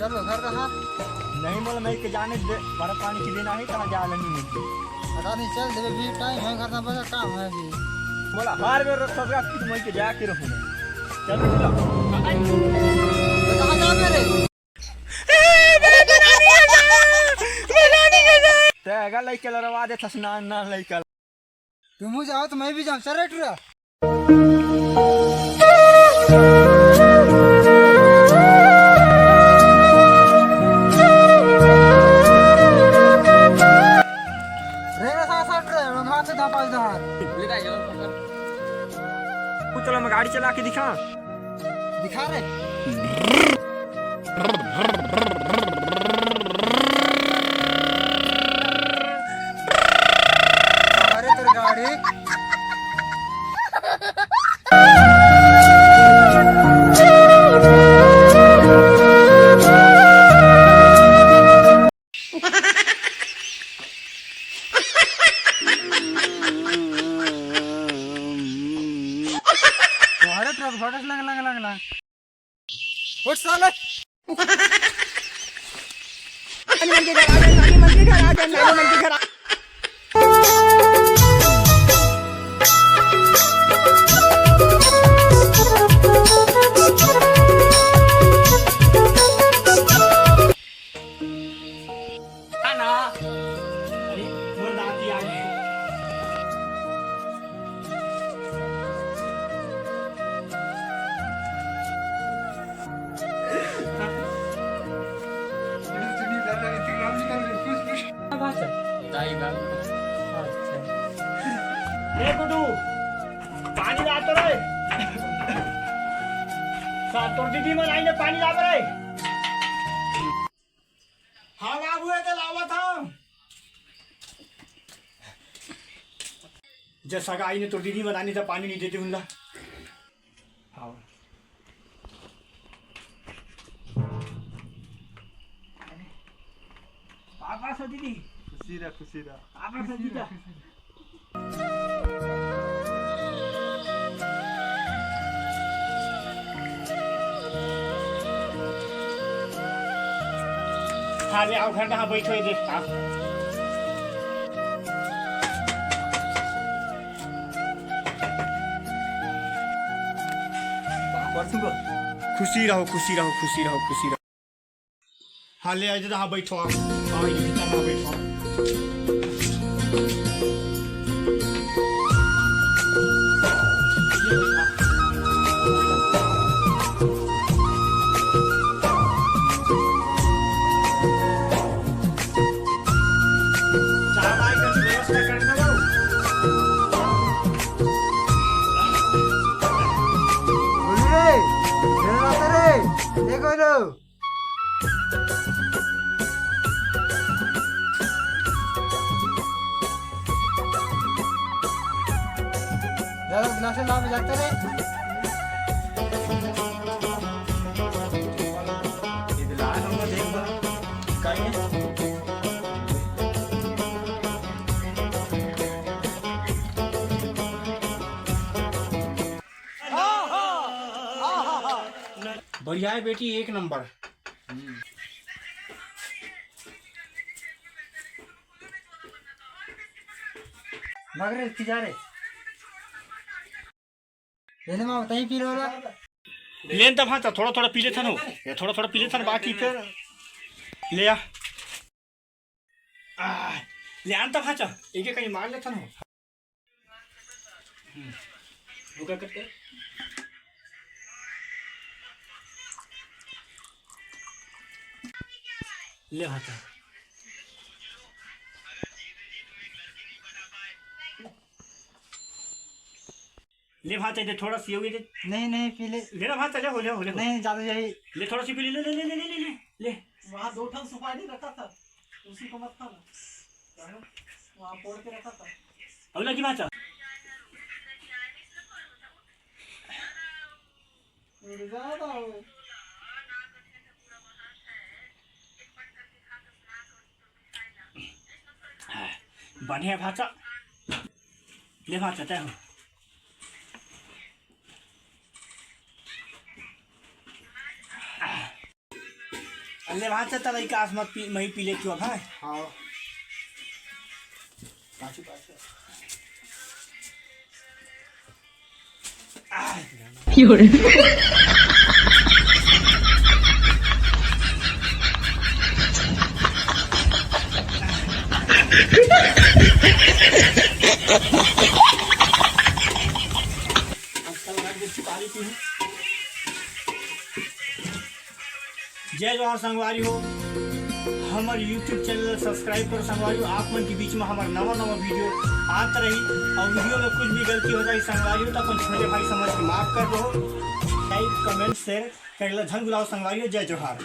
चलो घर रहा नहीं बोला मैं के जाने दे पर पानी की देना है कहाँ जा लेनी नहीं पता नहीं चल देवे भी टाइम है घर बड़ा काम है भी बोला हार में रख सब कि मैं के जा के रहूं चलो चलो कहां जा मेरे तेगा लइके लरवा दे स्नान ना लइका तुम जाओ तो मैं भी जाऊं चल रे टुरा चलो मैं गाड़ी चला के दिखा रे अरे तेरी गाड़ी फोटोस लगा उठ साले मन के घर आ जा नानी मन के घर आ जा नानी मन के घर आना अरे मोर दादी आ गई गुड्डू पानी लातो रे तोर दीदी मन आईने पानी लाव रे हाँ बाबू है लावत हम जैसा का आईने तोर दीदी मन आनी तो पानी नहीं देते उनला हाँ पापा से दीदी खुशी रहा पापा से दीदी हाँ ले आओ घर कहाँ बैठो ये देखता खुशी रहो हाँ ले आए हाँ बैठो आप बैठो देखो लो यार गिलास ला में जाते रे ये दिला हम देख बा काहे बढ़िया है बेटी एक नंबर भाग रे जा रे लेने मां बताई पी लो लेन तब हाँ थोड़ा थोड़ा पी लेता ना ये थोड़ा थोड़ा पी लेता ना बाकी फिर ले आ ले आन तब हाँ एक कहीं मार लेता ना वो क्या करते ले हाथ ले भात है थोड़ा सी होगी नहीं पी ले लेना भात ले हो ले नहीं ज्यादा यही ले थोड़ा सी पी ले ले ले ले ले ले ले वहां 2 ठन सुपारी रखा था उसी को मत खाना वहां फोड़ के रखा था अब लगी भात ज्यादा बढ़िया भाषा ले भाषा तय हो ले वहाँ से तलाई का मत पी मही पी ले क्यों अब है हाँ पाछू पाछू जय जवाहर संगवारी हो हमारे YouTube चैनल सब्सक्राइब करो संगवारी हो। आप मन के बीच में हमारा नवा वीडियो आते रही और वीडियो में कुछ भी गलती हो जाए संगवारी हो तो अपन छोटे भाई समझ के माफ कर दो। लाइक कमेंट शेयर कर लो। धन गुलाव संगवारी हो। जय जवाहर।